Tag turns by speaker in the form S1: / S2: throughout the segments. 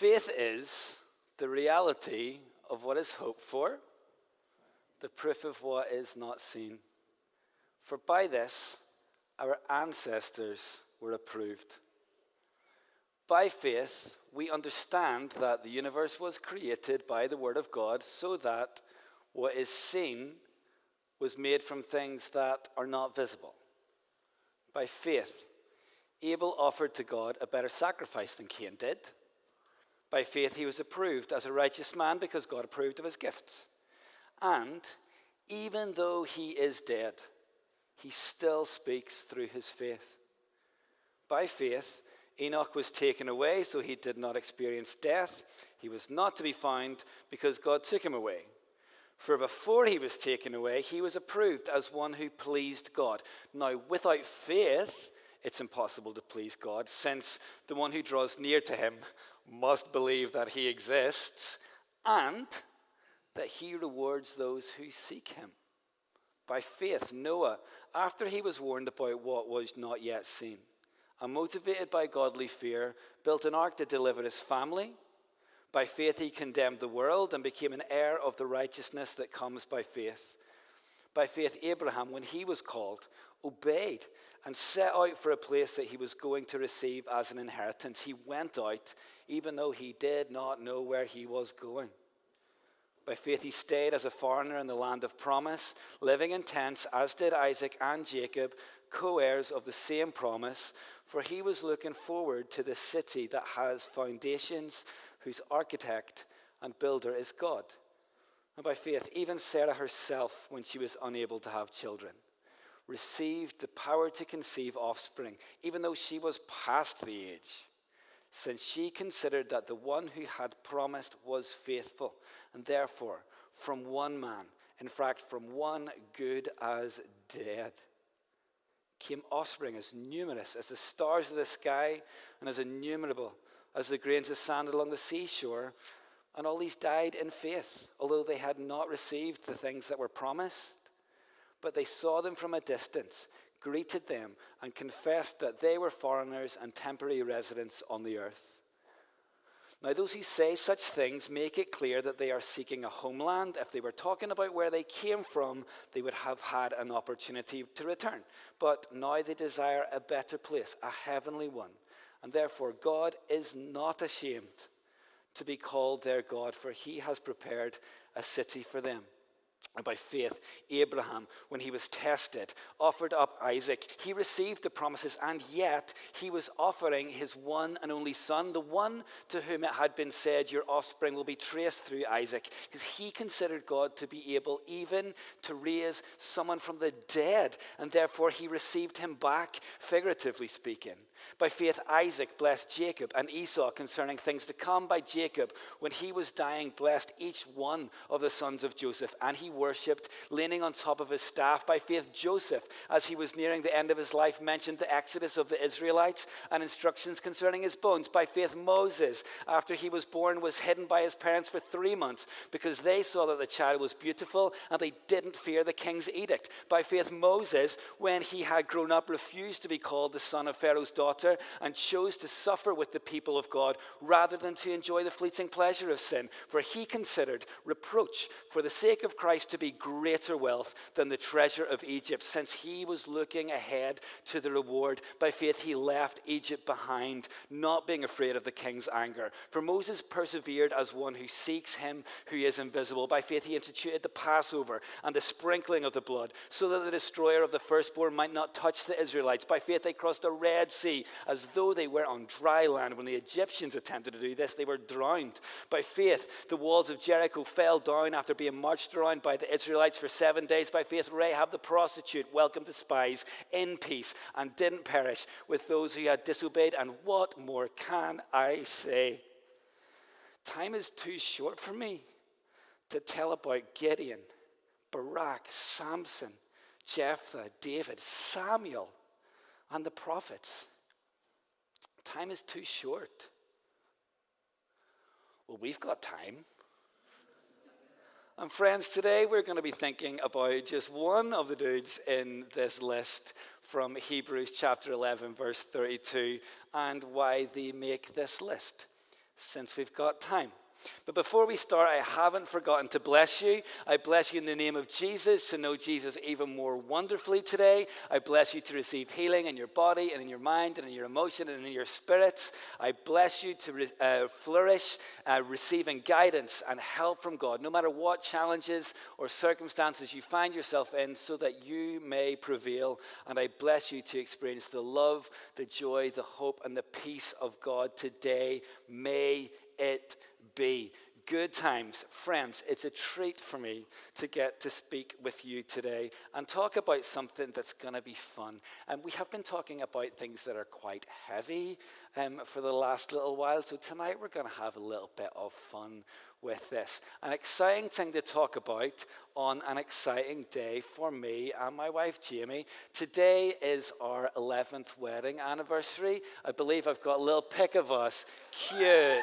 S1: faith is the reality of what is hoped for, the proof of what is not seen. For by this our ancestors were approved. By faith, we understand that the universe was created by the word of God, so that what is seen was made from things that are not visible. By faith, Abel offered to God a better sacrifice than Cain did. By faith, he was approved as a righteous man because God approved of his gifts. And even though he is dead, he still speaks through his faith. By faith, Enoch was taken away, so he did not experience death. He was not to be found because God took him away. For before he was taken away, he was approved as one who pleased God. Now, without faith, it's impossible to please God, since the one who draws near to him must believe that he exists and that he rewards those who seek him. By faith, Noah, after he was warned about what was not yet seen, and motivated by godly fear, built an ark to deliver his family. By faith, he condemned the world and became an heir of the righteousness that comes by faith. By faith, Abraham, when he was called, obeyed and set out for a place that he was going to receive as an inheritance. He went out, even though he did not know where he was going. By faith, he stayed as a foreigner in the land of promise, living in tents, as did Isaac and Jacob, co-heirs of the same promise, for he was looking forward to the city that has foundations, whose architect and builder is God. And by faith, even Sarah herself, when she was unable to have children, received the power to conceive offspring, even though she was past the age, since she considered that the one who had promised was faithful. And therefore, from one man, in fact, from one good as dead, came offspring as numerous as the stars of the sky and as innumerable as the grains of sand along the seashore. And all these died in faith, although they had not received the things that were promised. But they saw them from a distance, greeted them, and confessed that they were foreigners and temporary residents on the earth. Now, those who say such things make it clear that they are seeking a homeland. If they were talking about where they came from, they would have had an opportunity to return. But now they desire a better place, a heavenly one. And therefore, God is not ashamed to be called their God, for he has prepared a city for them. And by faith, Abraham, when he was tested, offered up Isaac. He received the promises, and yet he was offering his one and only son, the one to whom it had been said, your offspring will be traced through Isaac, because he considered God to be able even to raise someone from the dead, and therefore he received him back, figuratively speaking. By faith, Isaac blessed Jacob and Esau concerning things to come. By Jacob, when he was dying, blessed each one of the sons of Joseph, and he worshipped, leaning on top of his staff. By faith, Joseph, as he was nearing the end of his life, mentioned the exodus of the Israelites and instructions concerning his bones. By faith, Moses, after he was born, was hidden by his parents for 3 months, because they saw that the child was beautiful, and they didn't fear the king's edict. By faith, Moses, when he had grown up, refused to be called the son of Pharaoh's daughter, and chose to suffer with the people of God rather than to enjoy the fleeting pleasure of sin. For he considered reproach for the sake of Christ to be greater wealth than the treasure of Egypt, since he was looking ahead to the reward. By faith he left Egypt behind, not being afraid of the king's anger. For Moses persevered as one who seeks him who is invisible. By faith he instituted the Passover and the sprinkling of the blood, so that the destroyer of the firstborn might not touch the Israelites. By faith they crossed a Red Sea as though they were on dry land. When the Egyptians attempted to do this, they were drowned. By faith, the walls of Jericho fell down after being marched around by the Israelites for 7 days. By faith, Rahab the prostitute welcomed the spies in peace and didn't perish with those who had disobeyed. And what more can I say? Time is too short for me to tell about Gideon, Barak, Samson, Jephthah, David, Samuel, and the prophets. Time is too short. Well, we've got time. And friends, today we're going to be thinking about just one of the dudes in this list from Hebrews chapter 11, verse 32, and why they make this list. since we've got time. But before we start, I haven't forgotten to bless you. I bless you in the name of Jesus, to know Jesus even more wonderfully today. I bless you to receive healing in your body and in your mind and in your emotion and in your spirits. I bless you to flourish, receiving guidance and help from God, no matter what challenges or circumstances you find yourself in, so that you may prevail. And I bless you to experience the love, the joy, the hope, and the peace of God today. May it be. Good times. Friends, it's a treat for me to get to speak with you today and talk about something that's going to be fun. And we have been talking about things that are quite heavy for the last little while. So tonight we're going to have a little bit of fun with this. An exciting thing to talk about on an exciting day for me and my wife Jamie. Today is our 11th wedding anniversary. I believe I've got a little pic of us. Cute.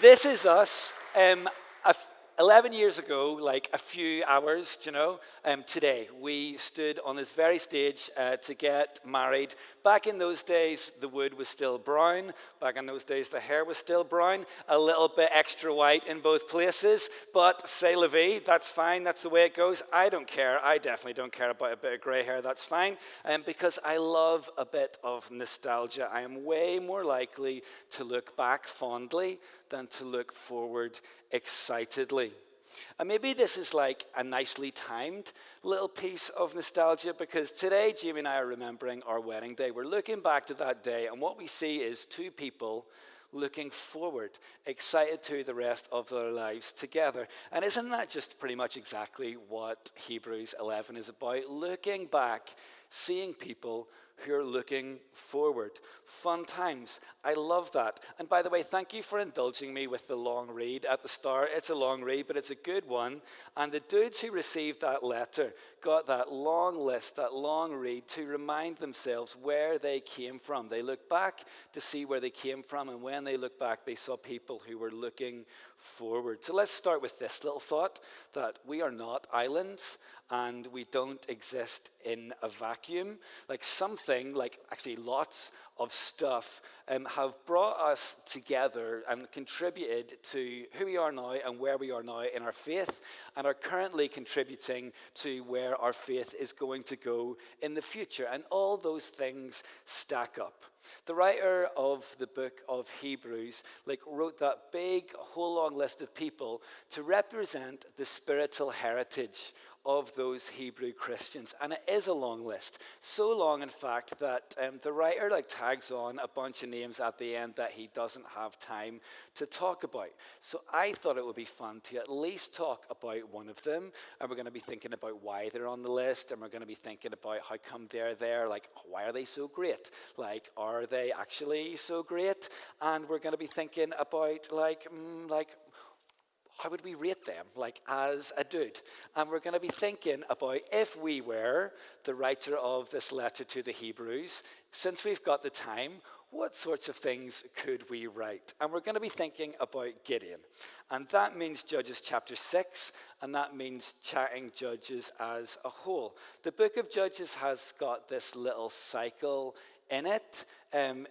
S1: This is us 11 years ago, like a few hours, today. We stood on this very stage to get married. Back in those days, the wood was still brown. Back in those days, the hair was still brown. A little bit extra white in both places. But c'est la vie, that's fine. That's the way it goes. I don't care. I definitely don't care about a bit of grey hair. That's fine. Because I love a bit of nostalgia. I am way more likely to look back fondly than to look forward excitedly. And maybe this is like a nicely timed little piece of nostalgia, because today Jamie and I are remembering our wedding day. We're looking back to that day, and what we see is two people looking forward, excited to the rest of their lives together. And isn't that just pretty much exactly what Hebrews 11 is about? Looking back, seeing people who are looking forward. Fun times. I love that. And by the way, thank you for indulging me with the long read at the start. It's a long read, but it's a good one. And the dudes who received that letter got that long list, that long read, to remind themselves where they came from. They looked back to see where they came from, and when they looked back, they saw people who were looking forward. So let's start with this little thought, that we are not islands, and we don't exist in a vacuum. Like something, like actually lots of stuff have brought us together and contributed to who we are now and where we are now in our faith, and are currently contributing to where our faith is going to go in the future. And all those things stack up. The writer of the book of Hebrews wrote that big whole long list of people to represent the spiritual heritage of those Hebrew Christians. And it is a long list. So long, in fact, that the writer tags on a bunch of names at the end that he doesn't have time to talk about. So I thought it would be fun to at least talk about one of them. And we're going to be thinking about why they're on the list. And we're going to be thinking about how come they're there. Why are they so great? Are they actually so great? And we're going to be thinking about how would we rate them, as a dude? And we're going to be thinking about, if we were the writer of this letter to the Hebrews, since we've got the time, what sorts of things could we write? And we're going to be thinking about Gideon. And that means Judges chapter 6, and that means chatting Judges as a whole. The book of Judges has got this little cycle in it,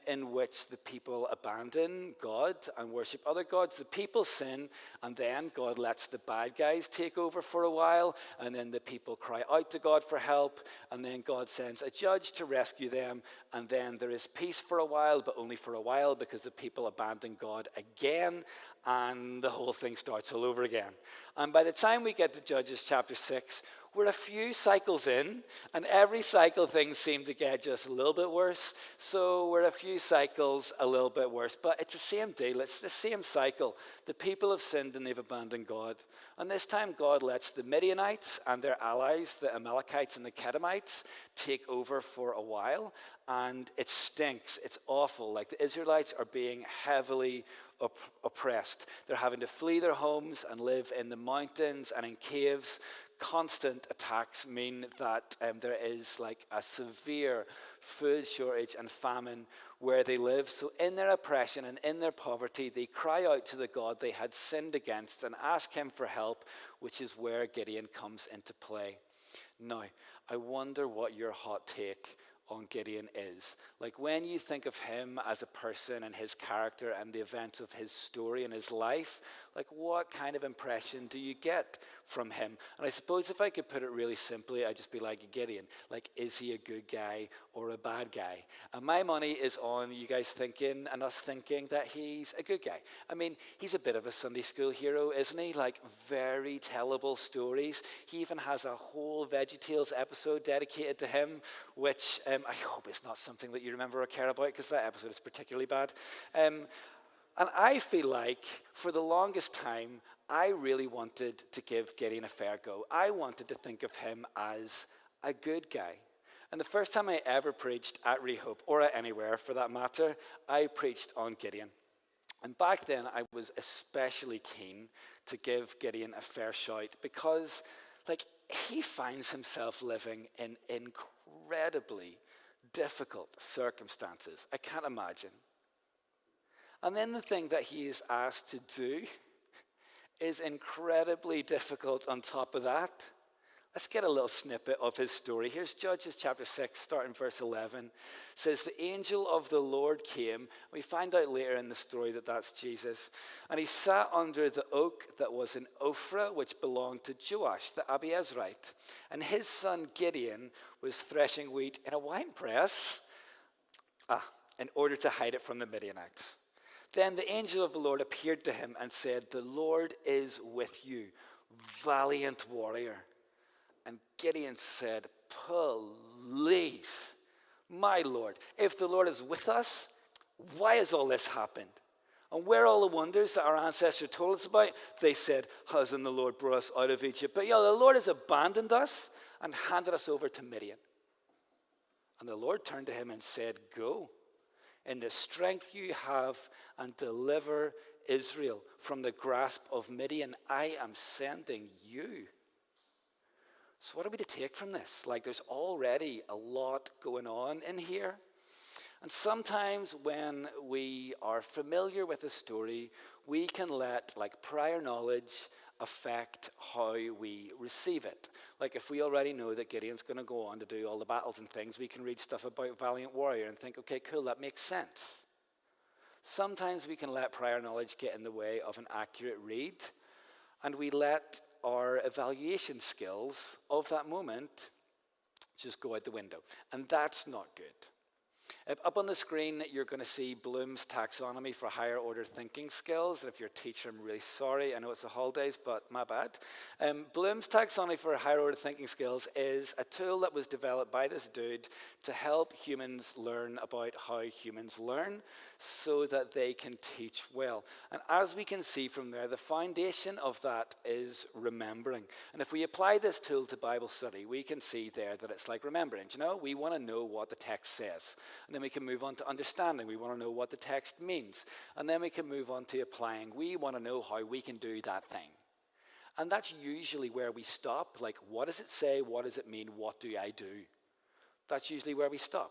S1: in which the people abandon God and worship other gods. The people sin, and then God lets the bad guys take over for a while, and then the people cry out to God for help, and then God sends a judge to rescue them, and then there is peace for a while, but only for a while, because the people abandon God again, and the whole thing starts all over again. And by the time we get to Judges chapter 6, we're a few cycles in, and every cycle things seem to get just a little bit worse. So we're a few cycles a little bit worse, but it's the same deal. It's the same cycle. The people have sinned and they've abandoned God. And this time God lets the Midianites and their allies, the Amalekites and the Kedemites, take over for a while. And it stinks. It's awful. The Israelites are being heavily oppressed. They're having to flee their homes and live in the mountains and in caves. Constant attacks mean that there is a severe food shortage and famine where they live. So in their oppression and in their poverty, they cry out to the God they had sinned against and ask him for help, which is where Gideon comes into play. Now, I wonder what your hot take on Gideon is. Like when you think of him as a person and his character and the events of his story and his life, like what kind of impression do you get from him? And I suppose if I could put it really simply, I'd just be like, Gideon, like is he a good guy or a bad guy? And my money is on you guys thinking and us thinking that he's a good guy. I mean, he's a bit of a Sunday school hero, isn't he? Like very tellable stories. He even has a whole VeggieTales episode dedicated to him, which I hope it's not something that you remember or care about, because that episode is particularly bad. And I feel like for the longest time, I really wanted to give Gideon a fair go. I wanted to think of him as a good guy. And the first time I ever preached at Rehope, or at anywhere for that matter, I preached on Gideon. And back then, I was especially keen to give Gideon a fair shout because, like, he finds himself living in incredibly difficult circumstances. I can't imagine. And then the thing that he is asked to do is incredibly difficult on top of that. Let's get a little snippet of his story. Here's Judges chapter 6, starting verse 11. It says, the angel of the Lord came. We find out later in the story that that's Jesus. And he sat under the oak that was in Ophrah, which belonged to Joash, the Abiezrite. And his son Gideon was threshing wheat in a winepress in order to hide it from the Midianites. Then the angel of the Lord appeared to him and said, the Lord is with you, valiant warrior. And Gideon said, please, my Lord, if the Lord is with us, why has all this happened? And where are all the wonders that our ancestors told us about? They said, hasn't the Lord brought us out of Egypt? But the Lord has abandoned us and handed us over to Midian. And the Lord turned to him and said, go in the strength you have and deliver Israel from the grasp of Midian. I am sending you. So what are we to take from this? Like there's already a lot going on in here. And sometimes when we are familiar with a story, we can let like prior knowledge affect how we receive it. Like if we already know that Gideon's going to go on to do all the battles and things, we can read stuff about valiant warrior and think, okay, cool, that makes sense. Sometimes we can let prior knowledge get in the way of an accurate read, and we let our evaluation skills of that moment just go out the window. And that's not good. Up on the screen, you're going to see Bloom's taxonomy for higher order thinking skills. And if you're a teacher, I'm really sorry. I know it's the holidays, but my bad. Bloom's taxonomy for higher order thinking skills is a tool that was developed by this dude to help humans learn about how humans learn so that they can teach well. And as we can see from there, the foundation of that is remembering. And if we apply this tool to Bible study, we can see there that it's like remembering. You know, we want to know what the text says. And then we can move on to understanding. We want to know what the text means. And then we can move on to applying. We want to know how we can do that thing. And that's usually where we stop. Like, what does it say? What does it mean? What do I do? That's usually where we stop,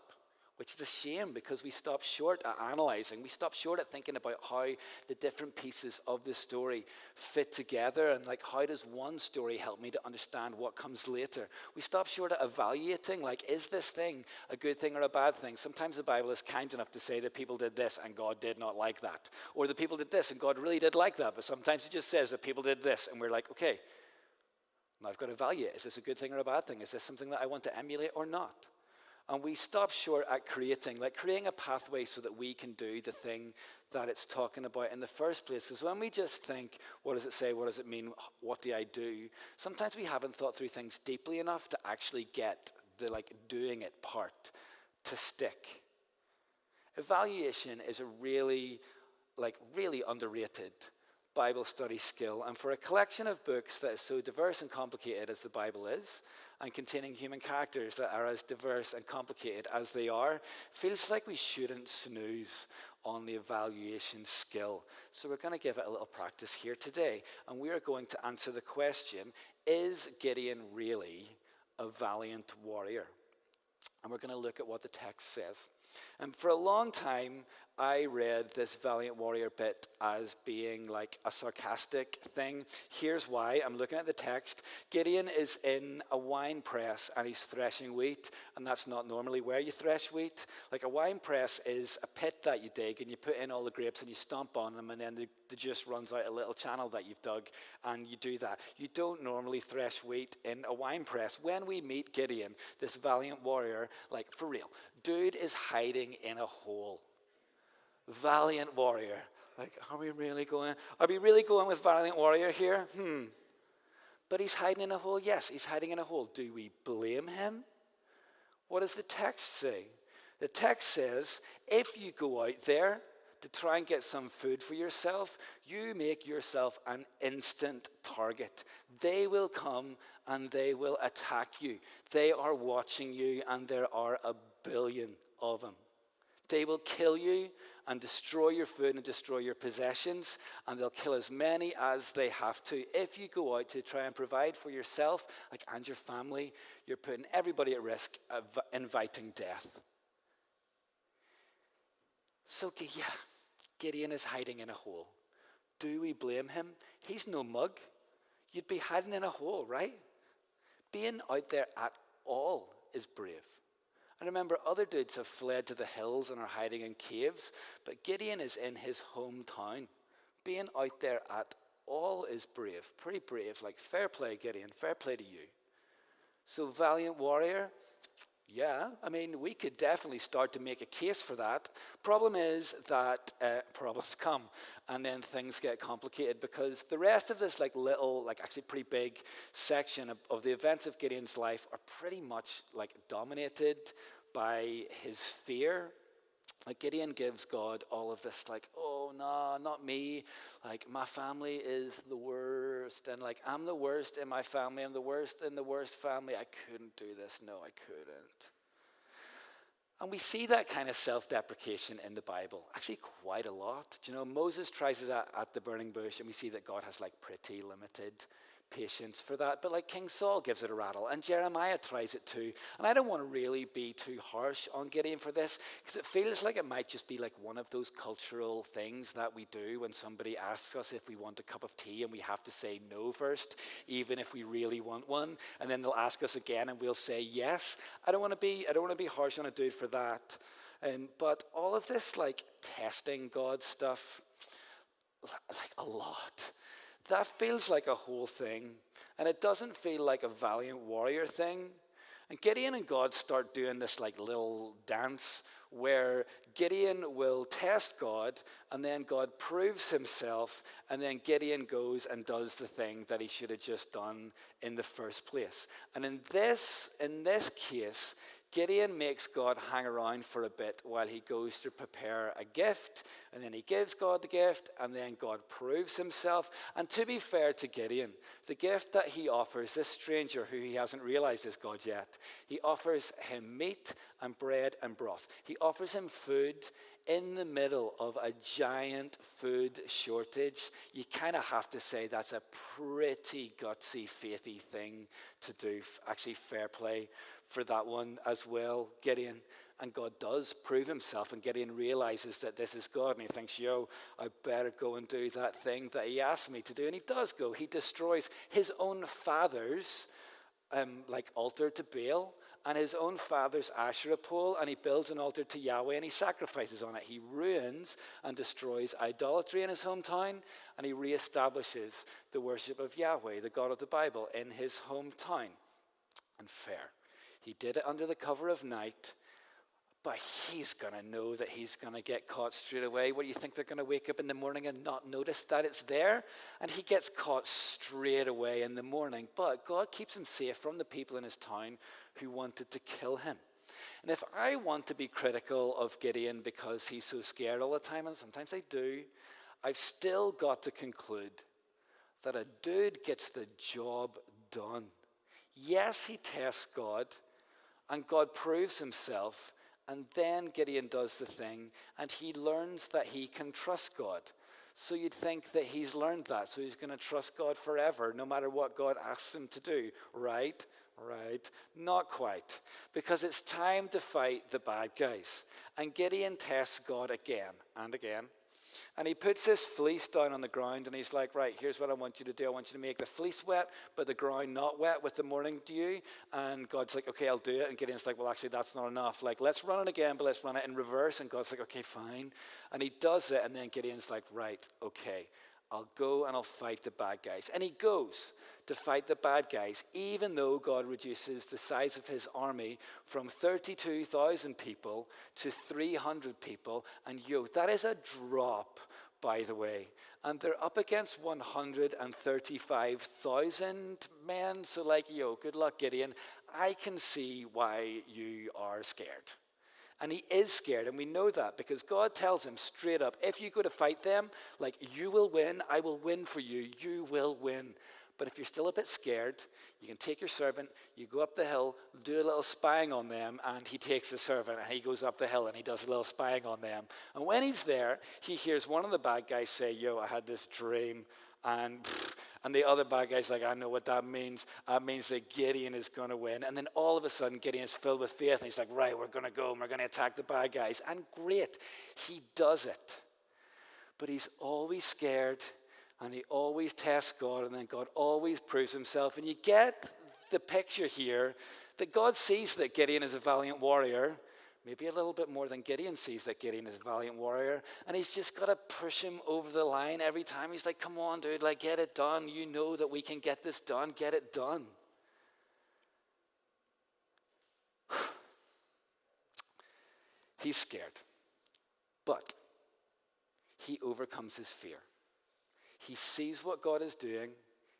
S1: which is a shame because we stop short at analyzing. We stop short at thinking about how the different pieces of the story fit together and like how does one story help me to understand what comes later. We stop short at evaluating, like, is this thing a good thing or a bad thing? Sometimes the Bible is kind enough to say that people did this and God did not like that. Or the people did this and God really did like that. But sometimes it just says that people did this and we're like, okay, now I've got to evaluate. Is this a good thing or a bad thing? Is this something that I want to emulate or not? And we stop short at creating a pathway so that we can do the thing that it's talking about in the first place. Because when we just think, what does it say, what does it mean, what do I do? Sometimes we haven't thought through things deeply enough to actually get the doing it part to stick. Evaluation is a really underrated Bible study skill. And for a collection of books that is so diverse and complicated as the Bible is, and containing human characters that are as diverse and complicated as they are, feels like we shouldn't snooze on the evaluation skill. So we're going to give it a little practice here today. And we are going to answer the question, is Gideon really a valiant warrior? And we're going to look at what the text says. And for a long time, I read this valiant warrior bit as being like a sarcastic thing. Here's why. I'm looking at the text. Gideon is in a wine press and he's threshing wheat. And that's not normally where you thresh wheat. Like a wine press is a pit that you dig and you put in all the grapes and you stomp on them and then the juice runs out a little channel that you've dug and you do that. You don't normally thresh wheat in a wine press. When we meet Gideon, this valiant warrior, like for real, dude is hiding in a hole. Valiant warrior. Like, are we really going with valiant warrior here? But he's hiding in a hole. Yes, he's hiding in a hole. Do we blame him? What does the text say? The text says, if you go out there to try and get some food for yourself, you make yourself an instant target. They will come and they will attack you. They are watching you and there are a billion of them. They will kill you and destroy your food and destroy your possessions, and they'll kill as many as they have to. If you go out to try and provide for yourself and your family, you're putting everybody at risk of inviting death. So, yeah, Gideon is hiding in a hole. Do we blame him? He's no mug. You'd be hiding in a hole, right? Being out there at all is brave. And remember, other dudes have fled to the hills and are hiding in caves, but Gideon is in his hometown. Being out there at all is brave, pretty brave. Like, fair play, Gideon, fair play to you. So, valiant warrior, yeah, I mean, we could definitely start to make a case for that. Problem is that problems come, and then things get complicated because the rest of this little, actually pretty big section of the events of Gideon's life are pretty much dominated by his fear. Like Gideon gives God all of this, oh no, not me. My family is the worst, and I'm the worst in my family. I'm the worst in the worst family. I couldn't do this. No, I couldn't. And we see that kind of self-deprecation in the Bible, actually quite a lot. Do you know, Moses tries it at the burning bush, and we see that God has pretty limited patience for that. But King Saul gives it a rattle, and Jeremiah tries it too. And I don't want to really be too harsh on Gideon for this, because it feels like it might just be one of those cultural things that we do when somebody asks us if we want a cup of tea, and we have to say no first, even if we really want one. And then they'll ask us again, and we'll say yes. I don't want to be harsh on a dude for that. But all of this testing God stuff, a lot. That feels like a whole thing, and it doesn't feel like a valiant warrior thing. And Gideon and God start doing this little dance where Gideon will test God, and then God proves himself, and then Gideon goes and does the thing that he should have just done in the first place. And in this case, Gideon makes God hang around for a bit while he goes to prepare a gift, and then he gives God the gift, and then God proves himself. And to be fair to Gideon, the gift that he offers this stranger who he hasn't realized is God yet, he offers him meat and bread and broth. He offers him food in the middle of a giant food shortage. You kind of have to say that's a pretty gutsy, faithy thing to do. Actually, fair play for that one as well, Gideon. And God does prove himself, and Gideon realizes that this is God, and he thinks, I better go and do that thing that he asked me to do. And he does go. He destroys his own father's altar to Baal, and his own father's Asherah pole, and he builds an altar to Yahweh, and he sacrifices on it. He ruins and destroys idolatry in his hometown, and he reestablishes the worship of Yahweh, the God of the Bible, in his hometown. And fair. He did it under the cover of night, but he's going to know that he's going to get caught straight away. What do you think? They're going to wake up in the morning and not notice that it's there? And he gets caught straight away in the morning. But God keeps him safe from the people in his town who wanted to kill him. And if I want to be critical of Gideon because he's so scared all the time, and sometimes I do, I've still got to conclude that a dude gets the job done. Yes, he tests God, and God proves himself, and then Gideon does the thing, and he learns that he can trust God. So you'd think that he's learned that, so he's going to trust God forever, no matter what God asks him to do, right? right? Not quite, because it's time to fight the bad guys. And Gideon tests God again and again. And he puts this fleece down on the ground, and he's like, right, here's what I want you to do. I want you to make the fleece wet, but the ground not wet with the morning dew. And God's like, okay, I'll do it. And Gideon's like, well, actually, that's not enough. Like, let's run it again, but let's run it in reverse. And God's like, okay, fine. And he does it, and then Gideon's like, right, okay, I'll go and I'll fight the bad guys. And he goes to fight the bad guys, even though God reduces the size of his army from 32,000 people to 300 people. And that is a drop, by the way. And they're up against 135,000 men. So good luck, Gideon. I can see why you are scared. And he is scared, and we know that because God tells him straight up, if you go to fight them, you will win, I will win for you, you will win. But if you're still a bit scared, you can take your servant, you go up the hill, do a little spying on them, and he takes the servant, and he goes up the hill, and he does a little spying on them. And when he's there, he hears one of the bad guys say, I had this dream, and the other bad guy's like, I know what that means. That means that Gideon is going to win. And then all of a sudden, Gideon is filled with faith. And he's like, right, we're going to go and we're going to attack the bad guys. And great, he does it. But he's always scared. And he always tests God. And then God always proves himself. And you get the picture here that God sees that Gideon is a valiant warrior. Maybe a little bit more than Gideon sees that Gideon is a valiant warrior. And he's just got to push him over the line every time. He's like, come on, dude, get it done. You know that we can get this done. Get it done. He's scared. But he overcomes his fear. He sees what God is doing.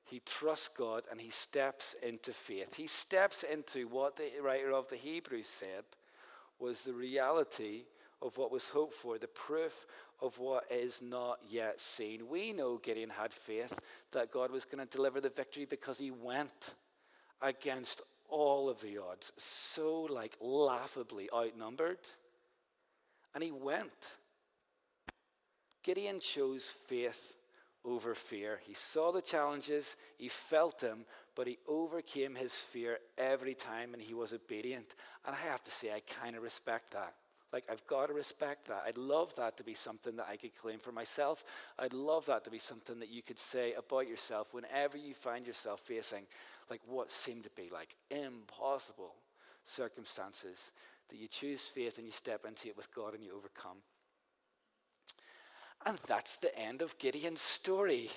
S1: He trusts God and he steps into faith. He steps into what the writer of the Hebrews said was the reality of what was hoped for, the proof of what is not yet seen. We know Gideon had faith that God was going to deliver the victory because he went against all of the odds, so laughably outnumbered. And he went. Gideon chose faith over fear. He saw the challenges, he felt them, but he overcame his fear every time and he was obedient. And I have to say, I kind of respect that. I've got to respect that. I'd love that to be something that I could claim for myself. I'd love that to be something that you could say about yourself whenever you find yourself facing what seem to be impossible circumstances, that you choose faith and you step into it with God and you overcome. And that's the end of Gideon's story,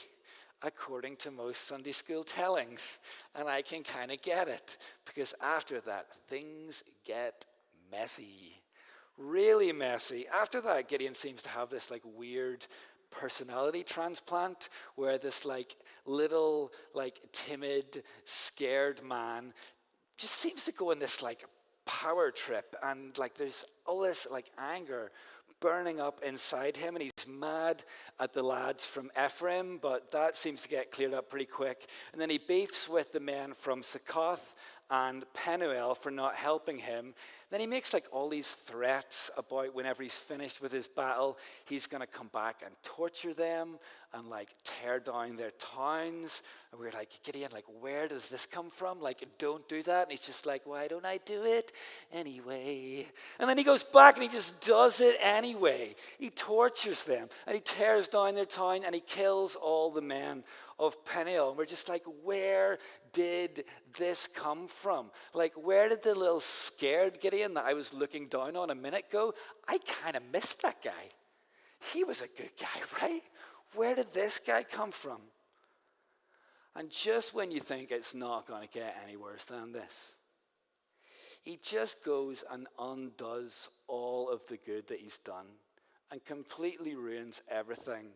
S1: according to most Sunday school tellings. And I can kind of get it, because after that, things get messy. Really messy. After that, Gideon seems to have this weird personality transplant, where this little timid, scared man just seems to go in this power trip, and there's all this anger burning up inside him, and he's mad at the lads from Ephraim, but that seems to get cleared up pretty quick. And then he beefs with the men from Succoth and Penuel for not helping him. Then he makes all these threats about whenever he's finished with his battle, he's going to come back and torture them and tear down their towns. And we're like, Gideon, where does this come from? Don't do that. And he's just like, why don't I do it anyway? And then he goes back and he just does it anyway. He tortures them and he tears down their town and he kills all the men of Peniel. And we're just like, where did this come from? Where did the little scared Gideon that I was looking down on a minute ago? I kind of missed that guy. He was a good guy, right? Where did this guy come from? And just when you think it's not going to get any worse than this, he just goes and undoes all of the good that he's done and completely ruins everything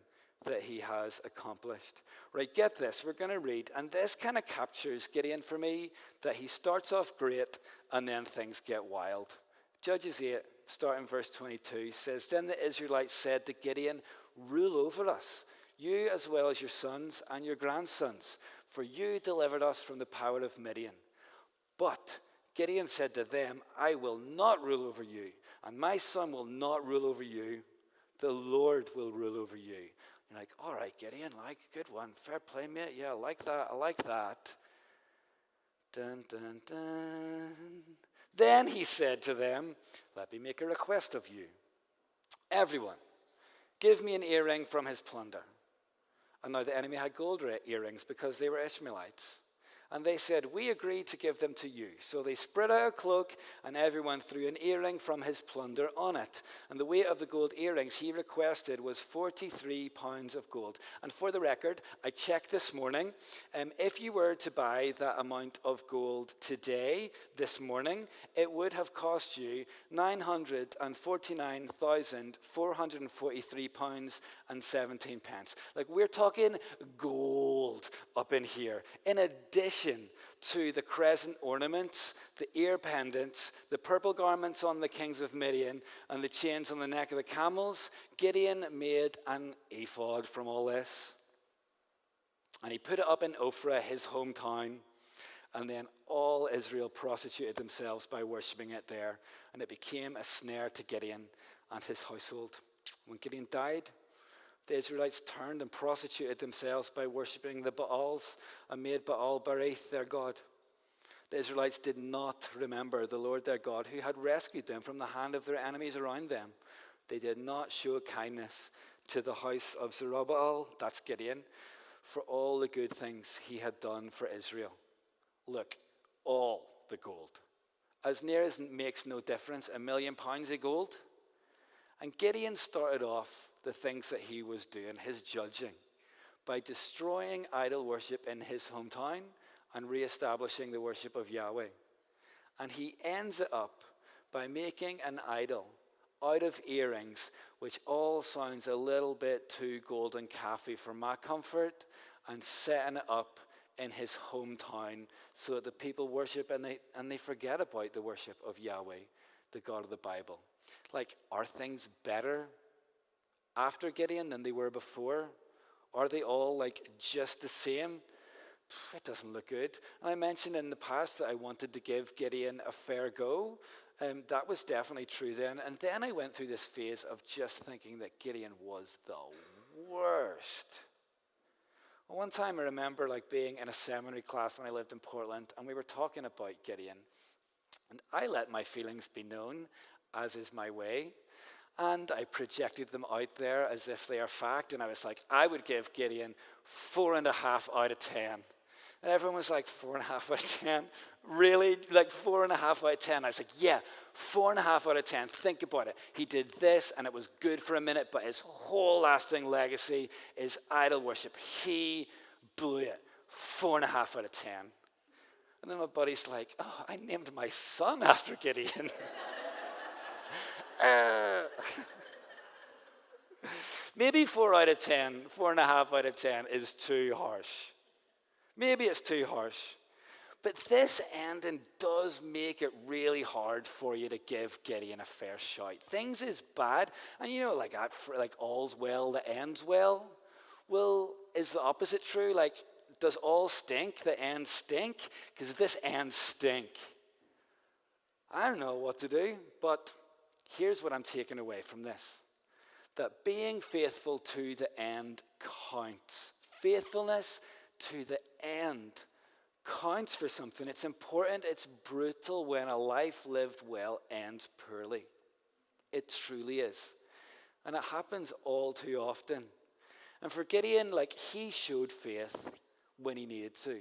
S1: that he has accomplished. Right, get this, we're going to read, and this kind of captures Gideon for me, that he starts off great and then things get wild. Judges 8, starting verse 22, says, Then the Israelites said to Gideon, Rule over us, you as well as your sons and your grandsons, for you delivered us from the power of Midian. But Gideon said to them, I will not rule over you, and my son will not rule over you. The Lord will rule over you. You're like, all right, Gideon, good one. Fair play, mate. Yeah, I like that. Dun, dun, dun. Then he said to them, let me make a request of you. Everyone, give me an earring from his plunder. And now the enemy had gold earrings because they were Ishmaelites. And they said, we agreed to give them to you. So they spread out a cloak, and everyone threw an earring from his plunder on it. And the weight of the gold earrings he requested was 43 pounds of gold. And for the record, I checked this morning. If you were to buy that amount of gold today, this morning, it would have cost you 949,443 pounds and 17 pence. Like, we're talking gold up in here. In addition to the crescent ornaments, the ear pendants, the purple garments on the kings of Midian, and the chains on the neck of the camels, Gideon made an ephod from all this. And he put it up in Ophrah, his hometown. And then all Israel prostituted themselves by worshipping it there. And it became a snare to Gideon and his household. When Gideon died, the Israelites turned and prostituted themselves by worshipping the Baals and made Baal-berith their god. The Israelites did not remember the Lord their God, who had rescued them from the hand of their enemies around them. They did not show kindness to the house of Zerubbabel, that's Gideon, for all the good things he had done for Israel. Look, all the gold. As near as makes no difference, £1 million of gold. And Gideon started off the things that he was doing, his judging, by destroying idol worship in his hometown and reestablishing the worship of Yahweh. And he ends it up by making an idol out of earrings, which all sounds a little bit too golden calfy for my comfort, and setting it up in his hometown so that the people worship and they forget about the worship of Yahweh, the God of the Bible. Like, are things better after Gideon than they were before? Are they all like just the same? It doesn't look good. And I mentioned in the past that I wanted to give Gideon a fair go. That was definitely true then. And then I went through this phase of just thinking that Gideon was the worst. One time I remember like being in a seminary class when I lived in Portland, and we were talking about Gideon. And I let my feelings be known, as is my way. And I projected them out there as if they are fact. And I was like, I would give Gideon 4.5 out of 10. And everyone was like, 4.5 out of 10? Really? Like 4.5 out of 10? I was like, yeah, 4.5 out of 10. Think about it. He did this and it was good for a minute, but his whole lasting legacy is idol worship. He blew it. 4.5 out of 10. And then my buddy's like, oh, I named my son after Gideon. Maybe 4 out of 10, 4.5 out of 10 is too harsh. Maybe it's too harsh. But this ending does make it really hard for you to give Gideon a fair shot. Things is bad, and you know, like all's well that ends well. Well, is the opposite true? Like, does all stink, the end stink? Because this ends stink. I don't know what to do, but here's what I'm taking away from this. That being faithful to the end counts. Faithfulness to the end counts for something. It's important, it's brutal when a life lived well ends poorly. It truly is. And it happens all too often. And for Gideon, like, he showed faith when he needed to.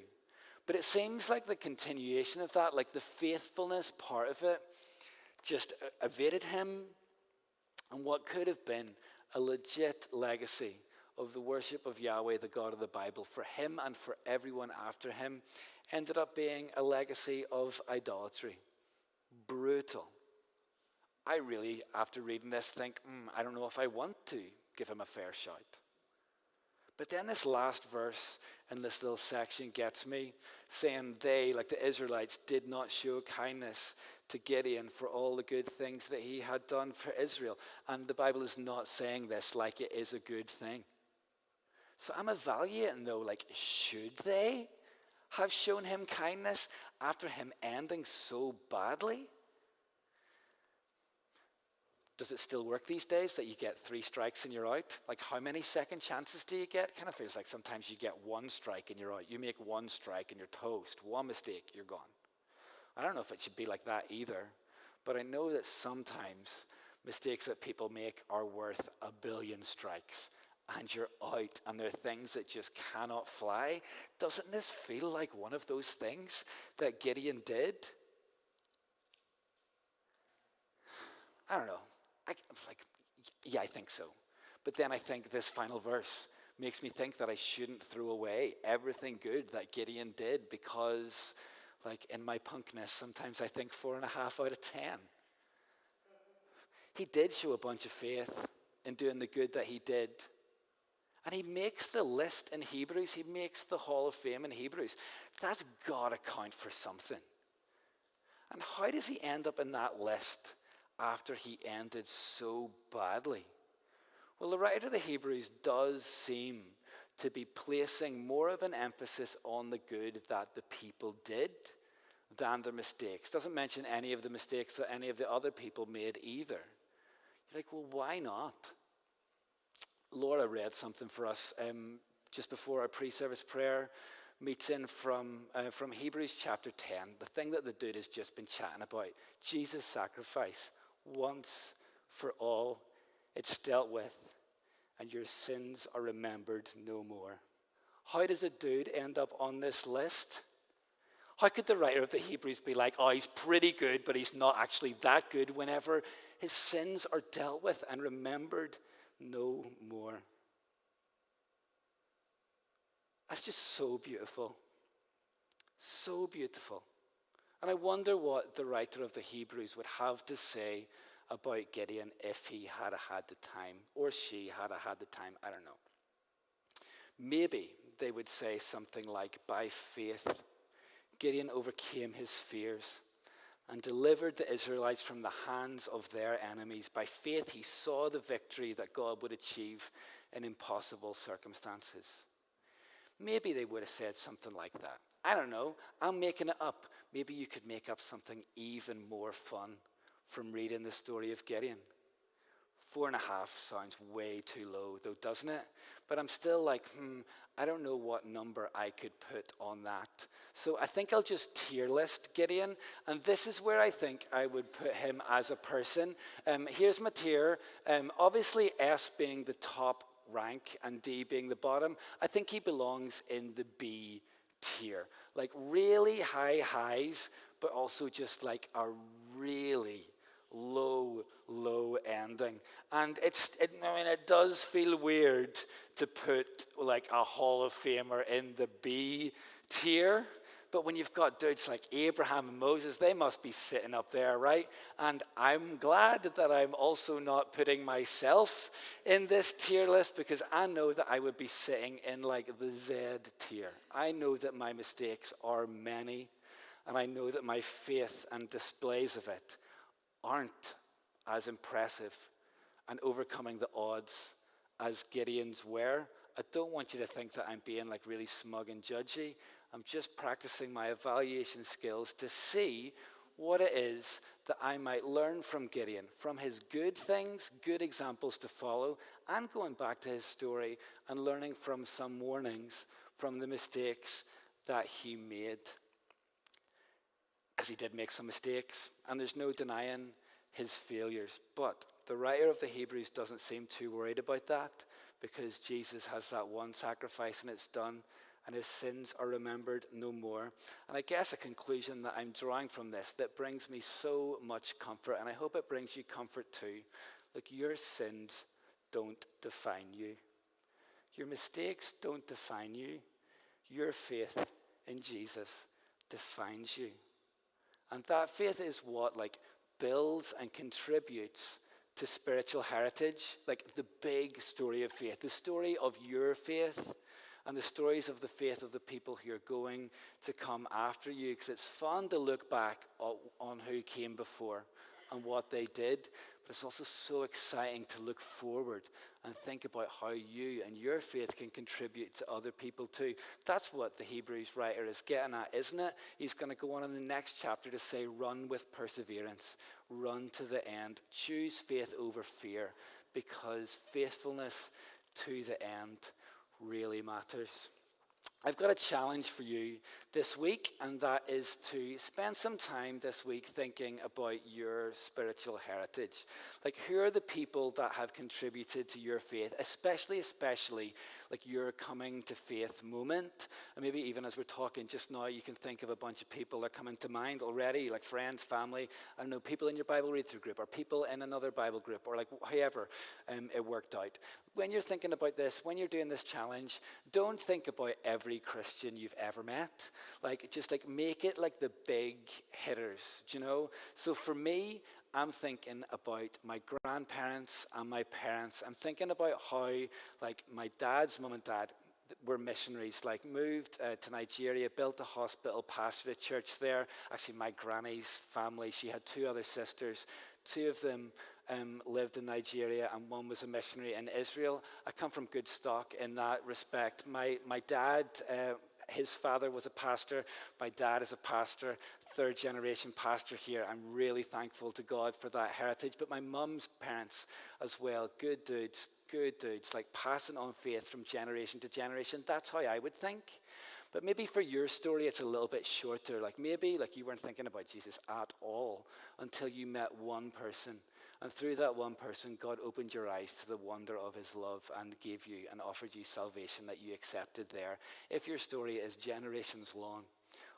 S1: But it seems like the continuation of that, like the faithfulness part of it, just evaded him. And what could have been a legit legacy of the worship of Yahweh, the God of the Bible, for him and for everyone after him, ended up being a legacy of idolatry. Brutal. I really, after reading this, think, I don't know if I want to give him a fair shot. But then this last verse in this little section gets me, saying they, like the Israelites, did not show kindness to Gideon for all the good things that he had done for Israel. And the Bible is not saying this like it is a good thing. So I'm evaluating though, like, should they have shown him kindness after him ending so badly? Does it still work these days that you get 3 strikes and you're out? Like, how many second chances do you get? Kind of feels like sometimes you get 1 strike and you're out. You make 1 strike and you're toast. 1 mistake, you're gone. I don't know if it should be like that either, but I know that sometimes mistakes that people make are worth 1 billion strikes, and you're out, and there are things that just cannot fly. Doesn't this feel like one of those things that Gideon did? I don't know. I think so. But then I think this final verse makes me think that I shouldn't throw away everything good that Gideon did, because, like, in my punkness, sometimes I think 4.5 out of 10. He did show a bunch of faith in doing the good that he did. And he makes the list in Hebrews. He makes the Hall of Fame in Hebrews. That's got to count for something. And how does he end up in that list after he ended so badly? Well, the writer of the Hebrews does seem to be placing more of an emphasis on the good that the people did than their mistakes. Doesn't mention any of the mistakes that any of the other people made either. You're like, well, why not? Laura read something for us just before our pre-service prayer meeting from Hebrews chapter 10, the thing that the dude has just been chatting about. Jesus' sacrifice, once for all, it's dealt with, and your sins are remembered no more. How does a dude end up on this list? How could the writer of the Hebrews be like, oh, he's pretty good, but he's not actually that good, whenever his sins are dealt with and remembered no more? That's just so beautiful. So beautiful. And I wonder what the writer of the Hebrews would have to say about Gideon if he had had the time, or she had had the time. I don't know. Maybe they would say something like, by faith, Gideon overcame his fears and delivered the Israelites from the hands of their enemies. By faith, he saw the victory that God would achieve in impossible circumstances. Maybe they would have said something like that. I don't know. I'm making it up. Maybe you could make up something even more fun from reading the story of Gideon. 4.5 sounds way too low, though, doesn't it? But I'm still like, I don't know what number I could put on that. So I think I'll just tier list Gideon, and this is where I think I would put him as a person. Here's my tier. Obviously, S being the top rank and D being the bottom. I think he belongs in the B tier. Like really high highs, but also just like a really low ending. And it does feel weird to put like a Hall of Famer in the B tier. But when you've got dudes like Abraham and Moses, they must be sitting up there, right? And I'm glad that I'm also not putting myself in this tier list, because I know that I would be sitting in like the Z tier. I know that my mistakes are many, and I know that my faith and displays of it aren't as impressive and overcoming the odds as Gideon's were. I don't want you to think that I'm being like really smug and judgy. I'm just practicing my evaluation skills to see what it is that I might learn from Gideon, from his good things, good examples to follow, and going back to his story and learning from some warnings from the mistakes that he made. Because he did make some mistakes, and there's no denying his failures. But the writer of the Hebrews doesn't seem too worried about that, because Jesus has that one sacrifice and it's done, and his sins are remembered no more. And I guess a conclusion that I'm drawing from this that brings me so much comfort, and I hope it brings you comfort too. Look, your sins don't define you. Your mistakes don't define you. Your faith in Jesus defines you. And that faith is what builds and contributes to spiritual heritage, like the big story of faith, the story of your faith and the stories of the faith of the people who are going to come after you. Because it's fun to look back on who came before and what they did, but it's also so exciting to look forward and think about how you and your faith can contribute to other people too. That's what the Hebrews writer is getting at, isn't it? He's going to go on in the next chapter to say, run with perseverance. run to the end. Choose faith over fear, because faithfulness to the end really matters. I've got a challenge for you this week, and that is to spend some time this week thinking about your spiritual heritage. Like, who are the people that have contributed to your faith, especially like your coming to faith moment? And maybe even as we're talking just now, you can think of a bunch of people that are coming to mind already, like friends, family, I don't know, people in your Bible read-through group, or people in another Bible group, or like however it worked out. When you're thinking about this, when you're doing this challenge, don't think about every Christian you've ever met. Like, just like make it like the big hitters, do you know? So for me, I'm thinking about my grandparents and my parents. I'm thinking about how, like, my dad's mum and dad were missionaries, like moved to Nigeria, built a hospital, pastored a church there. Actually, my granny's family, she had two other sisters. Two of them lived in Nigeria, and one was a missionary in Israel. I come from good stock in that respect. My dad, his father was a pastor. My dad is a pastor, third generation pastor here. I'm really thankful to God for that heritage. But my mum's parents as well, good dudes, like passing on faith from generation to generation. That's how I would think. But maybe for your story, it's a little bit shorter. Like maybe like you weren't thinking about Jesus at all until you met one person. And through that one person, God opened your eyes to the wonder of his love and gave you and offered you salvation that you accepted there. If your story is generations long,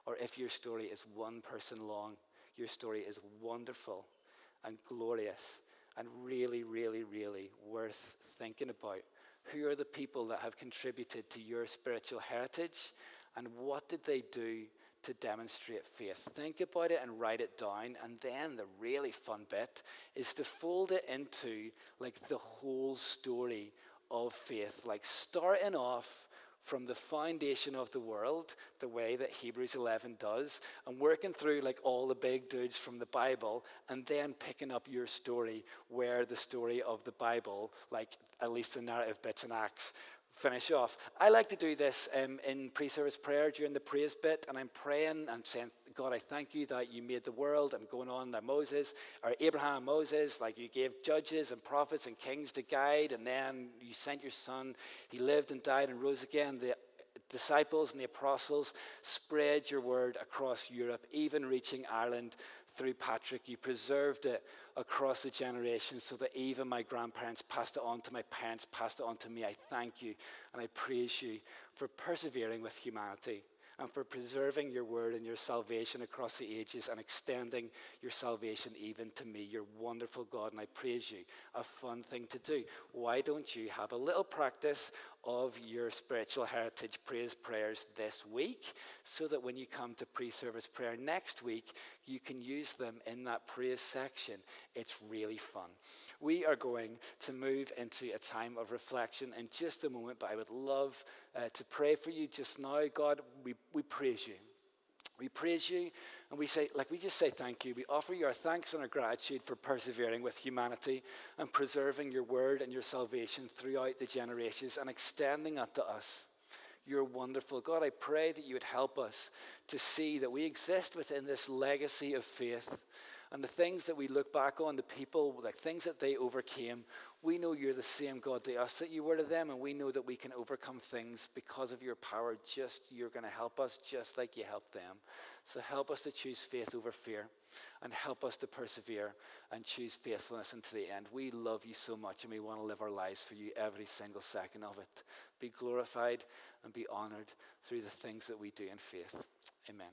S1: or if your story is one person long, your story is wonderful and glorious and really, really, really worth thinking about. Who are the people that have contributed to your spiritual heritage, and what did they do to demonstrate faith? Think about it and write it down. And then the really fun bit is to fold it into like the whole story of faith, like starting off from the foundation of the world, the way that Hebrews 11 does, and working through like all the big dudes from the Bible, and then picking up your story where the story of the Bible, like at least the narrative bits in Acts, finish off. I like to do this in pre-service prayer during the praise bit, and I'm praying and saying, God, I thank you that you made the world. I'm going on that Abraham and Moses, like you gave judges and prophets and kings to guide, and then you sent your son. He lived and died and rose again. The disciples and the apostles spread your word across Europe, even reaching Ireland through Patrick. You preserved it across the generations so that even my grandparents passed it on to my parents, passed it on to me. I thank you and I praise you for persevering with humanity and for preserving your word and your salvation across the ages and extending your salvation even to me. You're wonderful, God, and I praise you. A fun thing to do. Why don't you have a little practice of your spiritual heritage praise prayers this week, so that when you come to pre-service prayer next week, you can use them in that praise section. It's really fun. We are going to move into a time of reflection in just a moment, but I would love to pray for you just now. God, we praise you. We praise you, and we just say thank you. We offer you our thanks and our gratitude for persevering with humanity and preserving your word and your salvation throughout the generations and extending that to us. You're wonderful. God, I pray that you would help us to see that we exist within this legacy of faith, and the things that we look back on, the people, like things that they overcame, we know you're the same God to us that you were to them, and we know that we can overcome things because of your power. You're going to help us just like you helped them. So help us to choose faith over fear, and help us to persevere and choose faithfulness into the end. We love you so much, and we want to live our lives for you every single second of it. Be glorified and be honored through the things that we do in faith. Amen.